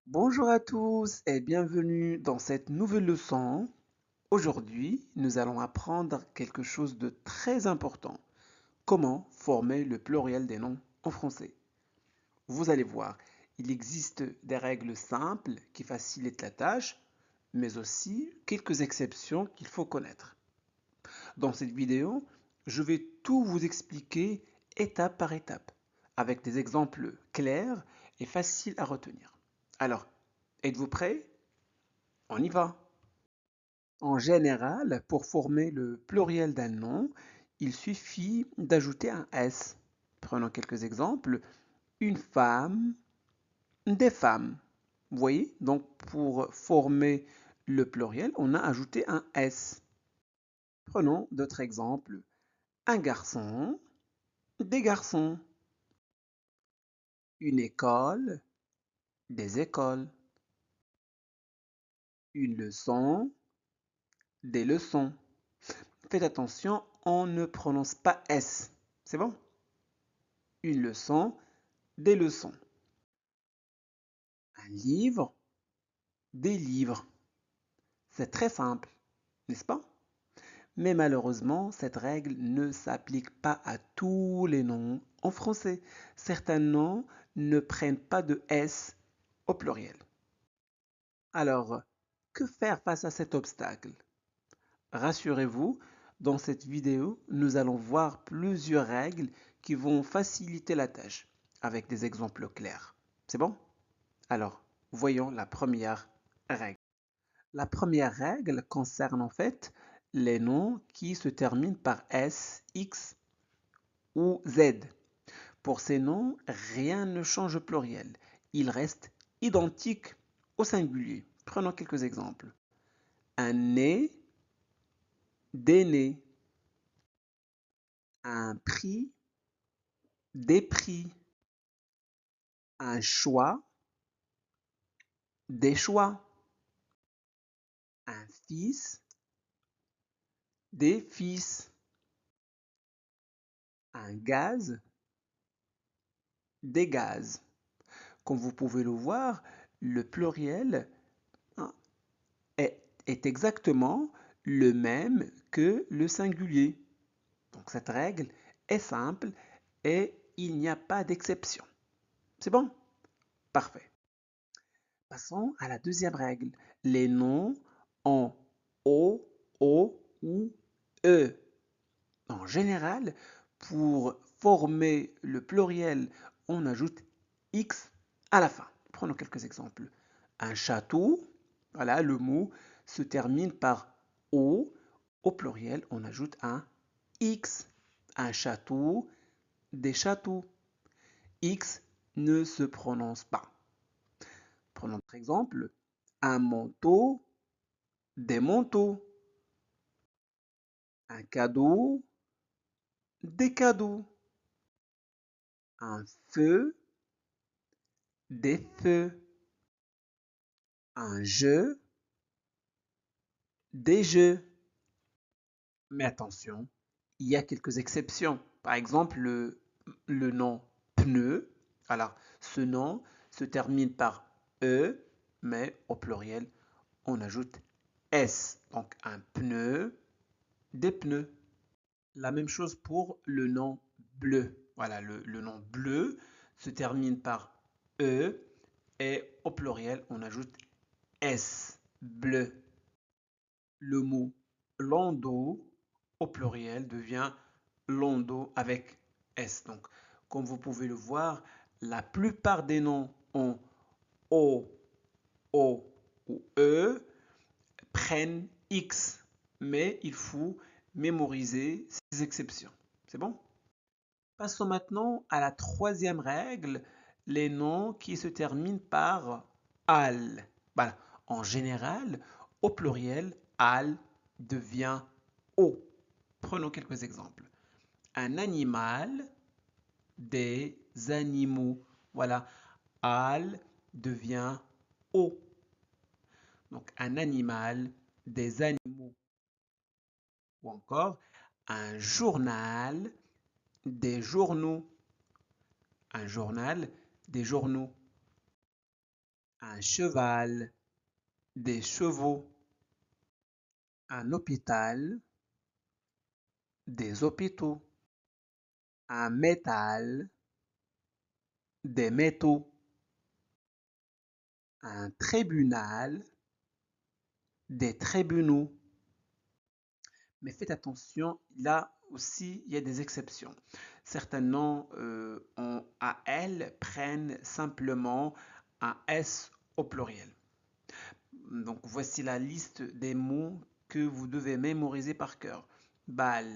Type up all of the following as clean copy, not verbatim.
Bonjour à tous et bienvenue dans cette nouvelle leçon. Aujourd'hui, nous allons apprendre quelque chose de très important. Comment former le pluriel des noms en français. Vous allez voir, il existe des règles simples qui facilitent la tâche, mais aussi quelques exceptions qu'il faut connaître. Dans cette vidéo, je vais tout vous expliquer étape par étape, avec des exemples clairs et faciles à retenir. Alors, êtes-vous prêts? On y va. En général, pour former le pluriel d'un nom, il suffit d'ajouter un S. Prenons quelques exemples. Une femme, des femmes. Vous voyez? Donc, pour former le pluriel, on a ajouté un S. Prenons d'autres exemples. Un garçon, des garçons. Une école, des écoles. Une leçon, des leçons. Faites attention, on ne prononce pas S. C'est bon? Une leçon, des leçons. Un livre, des livres. C'est très simple, n'est-ce pas? Mais malheureusement, cette règle ne s'applique pas à tous les noms en français. Certains noms ne prennent pas de S au pluriel. Alors, que faire face à cet obstacle? Rassurez-vous, dans cette vidéo, nous allons voir plusieurs règles qui vont faciliter la tâche avec des exemples clairs. C'est bon? Alors, voyons la première règle. La première règle concerne en fait les noms qui se terminent par S, X ou Z. Pour ces noms, rien ne change au pluriel. Ils restent identiques au singulier. Prenons quelques exemples. Un nez, des nez. Un prix, des prix. Un choix, des choix. Un fils, des fils. Un gaz, des gaz. Comme vous pouvez le voir, le pluriel hein, est exactement le même que le singulier. Donc cette règle est simple et il n'y a pas d'exception. C'est bon? Parfait. Passons à la deuxième règle. Les noms en O ou E. En général, pour former le pluriel, on ajoute X à la fin. Prenons quelques exemples. Un château, voilà, le mot se termine par O. Au pluriel, on ajoute un X. Un château, des châteaux. X ne se prononce pas. Prenons par exemple un manteau, des manteaux. Un cadeau, des cadeaux. Un feu, des feux. Un jeu, des jeux. Mais attention, il y a quelques exceptions. Par exemple, le nom pneu. Alors, ce nom se termine par E, mais au pluriel, on ajoute S. Donc, un pneu, des pneus. La même chose pour le nom bleu. Voilà, le nom bleu se termine par E et au pluriel, on ajoute S. Bleu. Le mot landau au pluriel devient landau avec S. Donc, comme vous pouvez le voir, la plupart des noms ont O ou E prennent X, mais il faut mémoriser ces exceptions. C'est bon? Passons maintenant à la troisième règle, les noms qui se terminent par al. Voilà. En général, au pluriel, al devient o. Prenons quelques exemples. Un animal, des animaux. Voilà. Al devient o. Donc un animal, des animaux. Ou encore un journal, des journaux. Un journal, des journaux. un cheval, des chevaux, un hôpital, des hôpitaux, un métal, des métaux, un tribunal, des tribunaux. Mais faites attention, là aussi, il y a des exceptions. Certains noms en AL prennent simplement un S au pluriel. Donc voici la liste des mots que vous devez mémoriser par cœur. Bal,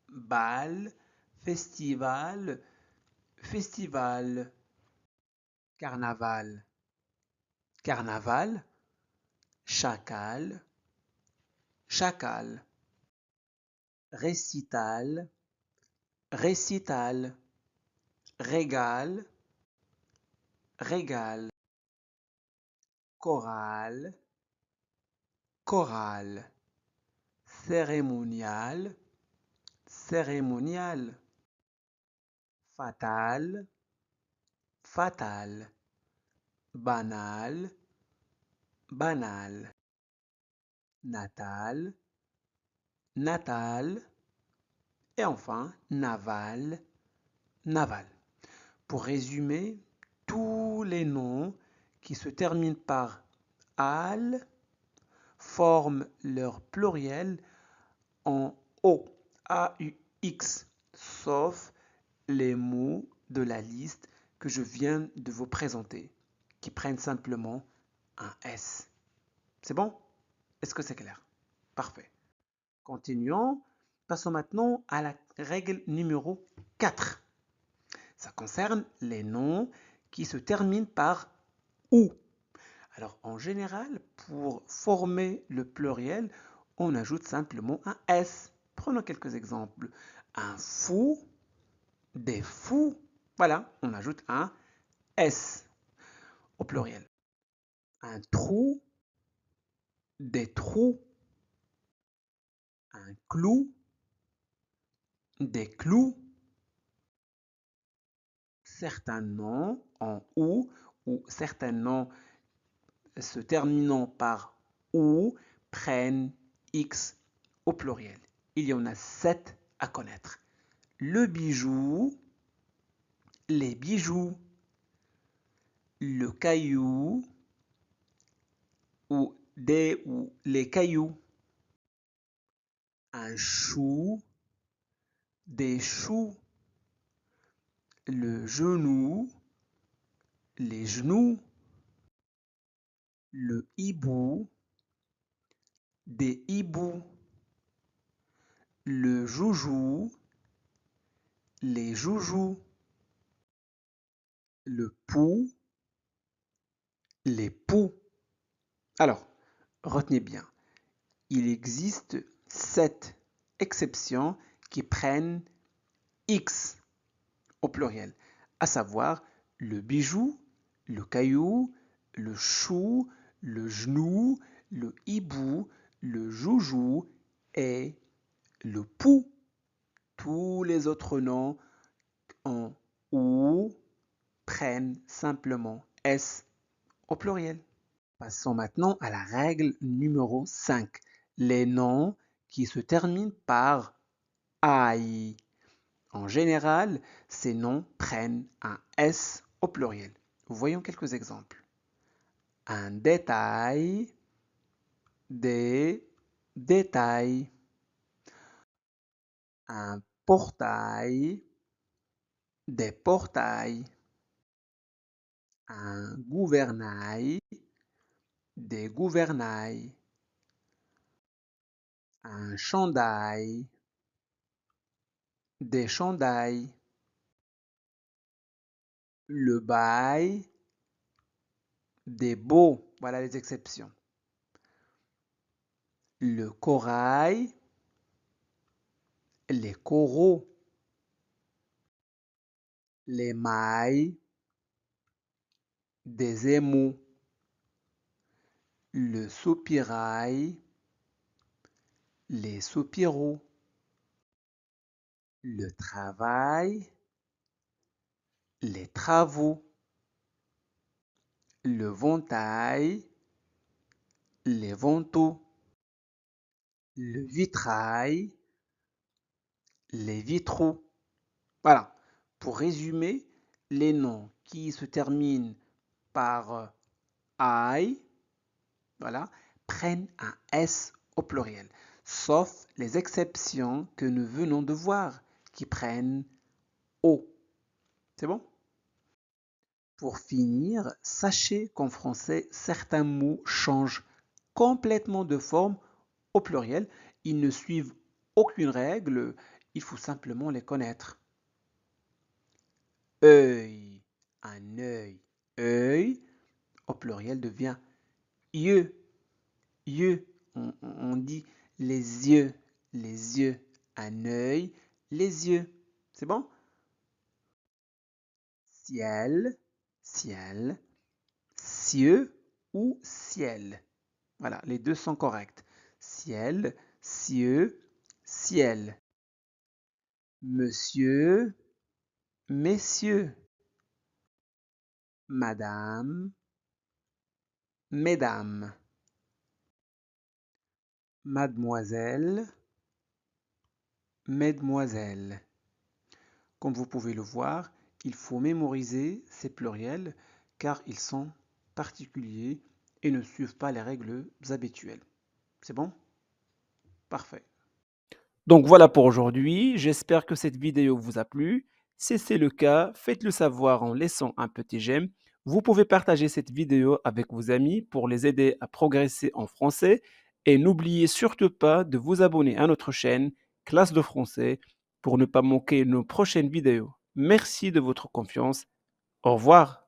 bal, festival, festival, carnaval, carnaval, chacal, chacal, récital, récital, régal, régal, chorale, chorale, cérémonial, cérémonial, fatal, fatal, banal, banal, natal, natal et enfin naval, naval. Pour résumer, tous les noms qui se terminent par al forment leur pluriel en O, A-U-X, sauf les mots de la liste que je viens de vous présenter, qui prennent simplement un S. C'est bon? Est-ce que c'est clair? Parfait. Continuons. Passons maintenant à la règle numéro 4. Ça concerne les noms qui se terminent par OU. Alors en général, pour former le pluriel, on ajoute simplement un S. Prenons quelques exemples. Un fou, des fous. Voilà, on ajoute un S au pluriel. Un trou, des trous. Un clou, des clous. Certains noms en ou certains noms se terminant par OU prennent X au pluriel. Il y en a 7 à connaître. Le bijou, les bijoux, le caillou ou les cailloux, un chou, des choux, le genou, les genoux, le hibou, des hiboux, le joujou, les joujoux, le pou, les poux. Alors, retenez bien, il existe 7 exceptions qui prennent X au pluriel, à savoir le bijou, le caillou, le chou, le genou, le hibou, le joujou et le pou. Tous les autres noms en OU prennent simplement S au pluriel. Passons maintenant à la règle numéro 5. Les noms qui se terminent par AI. En général, ces noms prennent un S au pluriel. Voyons quelques exemples. Un détail, des détails. Un portail, des portails. Un gouvernail, des gouvernails. Un chandail, des chandails. Le bail, des baux. Voilà les exceptions. Le corail, les coraux. Les mailles, des émaux. Le soupirail, les soupiraux. Le travail, les travaux. L'éventail, les vantaux, le vitrail, les vitraux. Voilà. Pour résumer, les noms qui se terminent par I, voilà, prennent un S au pluriel, sauf les exceptions que nous venons de voir, qui prennent O. C'est bon? Pour finir, sachez qu'en français, certains mots changent complètement de forme au pluriel. Ils ne suivent aucune règle, il faut simplement les connaître. Œil, un œil, œil, au pluriel devient yeux, yeux. On dit les yeux, un œil, les yeux. C'est bon? Ciel, ciel, cieux ou ciel. Voilà, les deux sont corrects. Ciel, cieux, ciel. Monsieur, messieurs. Madame, mesdames. Mademoiselle, mesdemoiselles. Comme vous pouvez le voir, il faut mémoriser ces pluriels car ils sont particuliers et ne suivent pas les règles habituelles. C'est bon? Parfait. Donc voilà pour aujourd'hui. J'espère que cette vidéo vous a plu. Si c'est le cas, faites-le savoir en laissant un petit j'aime. Vous pouvez partager cette vidéo avec vos amis pour les aider à progresser en français. Et n'oubliez surtout pas de vous abonner à notre chaîne Classe de français pour ne pas manquer nos prochaines vidéos. Merci de votre confiance. Au revoir.